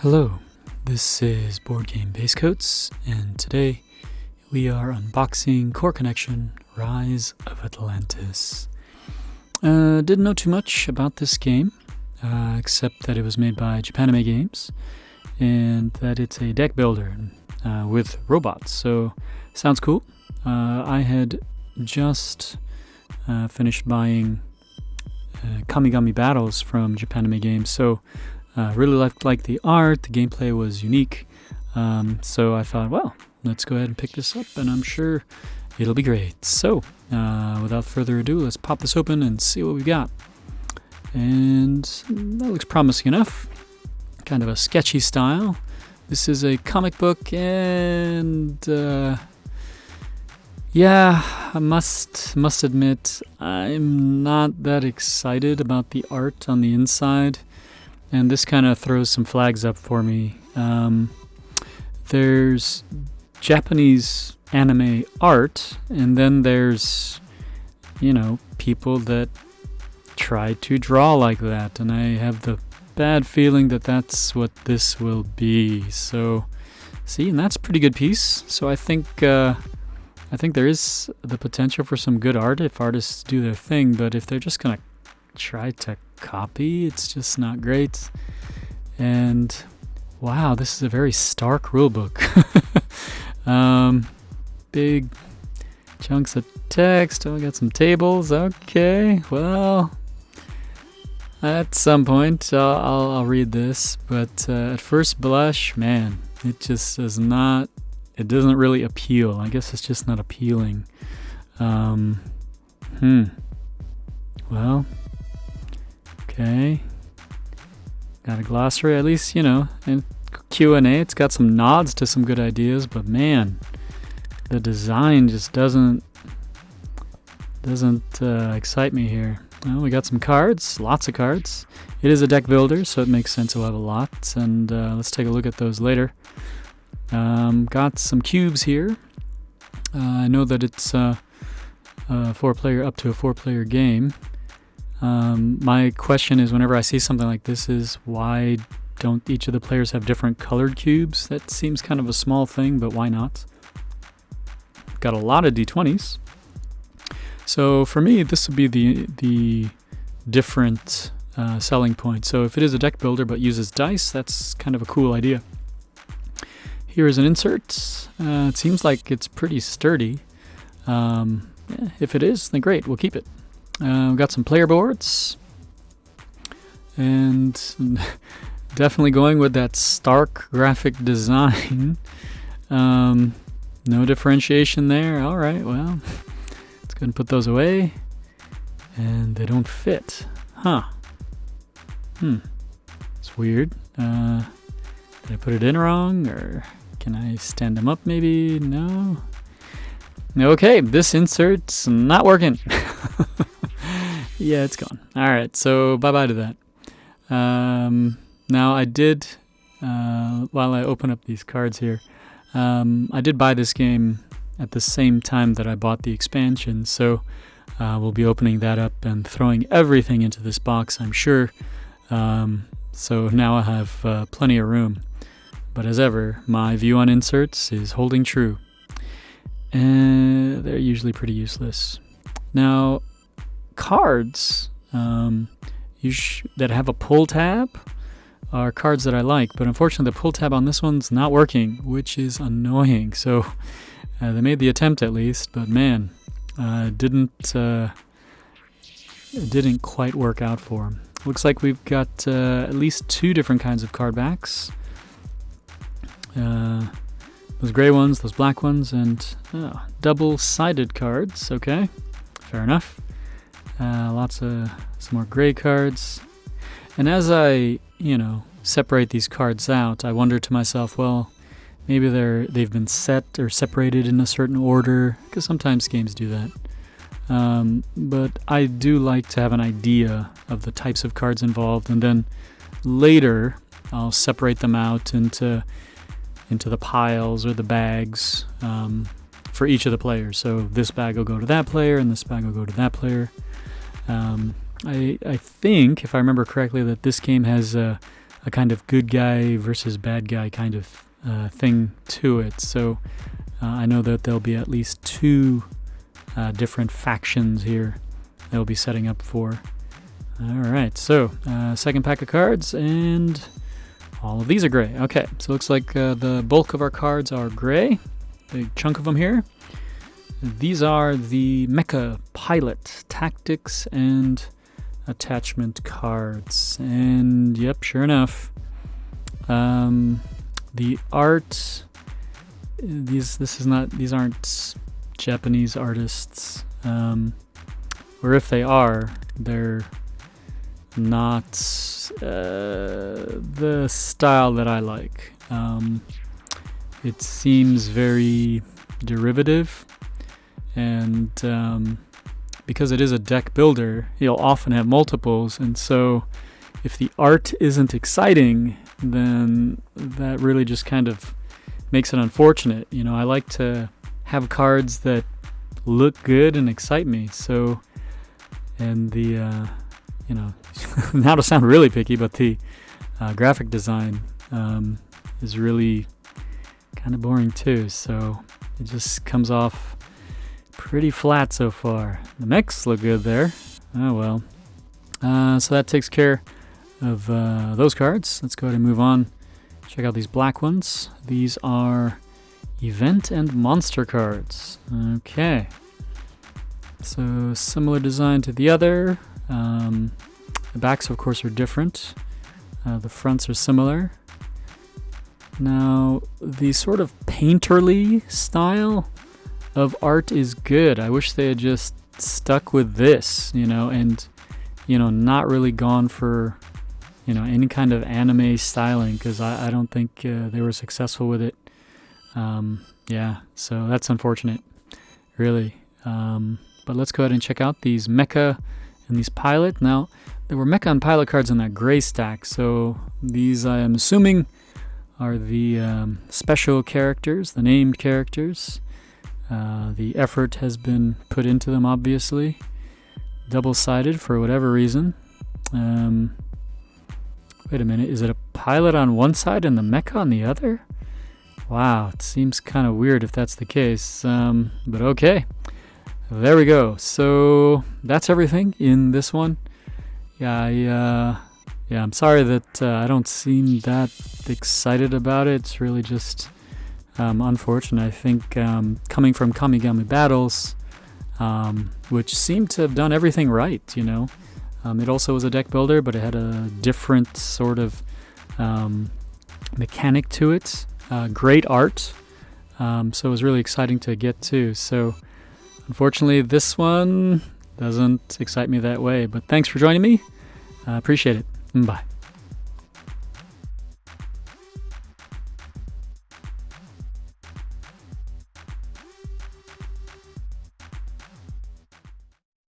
Hello, this is Boardgame Basecoats, and today we are unboxing Core Connection: Rise of Atlantis. Didn't know too much about this game, except that it was made by Japanime Games, and that it's a deck builder with robots, so sounds cool. I had just finished buying Kamigami Battles from Japanime Games, so really liked the art. The gameplay was unique, so I thought, well, let's go ahead and pick this up, and I'm sure it'll be great. So without further ado, let's pop this open and see what we've got. And that looks promising enough. Kind of a sketchy style. This is a comic book, and yeah, I must admit I'm not that excited about the art on the inside, and this kind of throws some flags up for me. There's Japanese anime art, and then there's, people that try to draw like that, and I have the bad feeling that that's what this will be. So, see, and that's a pretty good piece. So I think there is the potential for some good art if artists do their thing, but if they're just gonna try to copy, it's just not great. And wow, this is a very stark rulebook. Big chunks of text. Oh, we got some tables. Okay, well, at some point I'll read this, but at first blush, man, it just does not. It doesn't really appeal. I guess it's just not appealing. Well, okay. Got a glossary, at least, and Q&A. It's got some nods to some good ideas, but man, the design just doesn't excite me here. Well, we got some cards, lots of cards. It is a deck builder, so it makes sense we'll have a lot, and let's take a look at those later. Got some cubes here. I know that it's up to a 4-player game. My question is, whenever I see something like this, is why don't each of the players have different colored cubes? That seems kind of a small thing, but why not? Got a lot of D20s. So for me, this would be the different selling point. So if it is a deck builder but uses dice, that's kind of a cool idea. Here is an insert. It seems like it's pretty sturdy. If it is, then great, we'll keep it. We've got some player boards, and definitely going with that stark graphic design. No differentiation there. All right, well, let's go ahead and put those away. And they don't fit. Huh. It's weird. Did I put it in wrong, or can I stand them up maybe? No. Okay, this insert's not working. Yeah, it's gone. All right, so bye-bye to that. Now I did, while I open up these cards here, I did buy this game at the same time that I bought the expansion, so we'll be opening that up and throwing everything into this box, I'm sure. So now I have plenty of room. But as ever, my view on inserts is holding true. And they're usually pretty useless. Now, cards that have a pull tab are cards that I like, but unfortunately the pull tab on this one's not working, which is annoying. So they made the attempt at least, but man, it didn't quite work out for them. Looks like we've got at least 2 different kinds of card backs. Those gray ones, those black ones, and double-sided cards. Okay, fair enough. Lots of some more gray cards. And as I, separate these cards out, I wonder to myself, well, maybe they've been set or separated in a certain order, because sometimes games do that. But I do like to have an idea of the types of cards involved, and then later I'll separate them out into the piles or the bags for each of the players. So this bag will go to that player, and this bag will go to that player. I think, if I remember correctly, that this game has a a kind of good guy versus bad guy kind of thing to it. So I know that there'll be at least 2 different factions here that we'll be setting up for. Alright, so second pack of cards, and all of these are gray. Okay, so it looks like the bulk of our cards are gray. Big chunk of them here. These are the Mecha Pilot Tactics and Attachment cards. And yep, sure enough, the art, these aren't Japanese artists, or if they are, they're not the style that I like. It seems very derivative, and because it is a deck builder, you'll often have multiples, and so if the art isn't exciting, then that really just kind of makes it unfortunate. You know, I like to have cards that look good and excite me. So, and the you know, now to sound really picky, but the graphic design is really kind of boring too. So it just comes off pretty flat so far. The mechs look good there. Oh well. So that takes care of those cards. Let's go ahead and move on. Check out these black ones. These are event and monster cards. Okay. So similar design to the other. The backs, of course, are different. The fronts are similar. Now, the sort of painterly style of art is good. I wish they had just stuck with this, you know, and, you know, not really gone for, you know, any kind of anime styling, because I don't think they were successful with it. Yeah, so that's unfortunate, really. But let's go ahead and check out these Mecha and these Pilot. Now, there were Mecha and Pilot cards in that gray stack, so these, I am assuming, are the special characters, the named characters. The effort has been put into them, obviously. Double-sided for whatever reason. Wait a minute, is it a Pilot on one side and the Mecha on the other? Wow, it seems kind of weird if that's the case, but okay. There we go. So that's everything in this one. Yeah, I'm sorry that I don't seem that excited about it. It's really just unfortunate. I think coming from Kamigami Battles, which seemed to have done everything right, you know. It also was a deck builder, but it had a different sort of mechanic to it. Great art, so it was really exciting to get to. So unfortunately, this one doesn't excite me that way, but thanks for joining me. Appreciate it. Bye.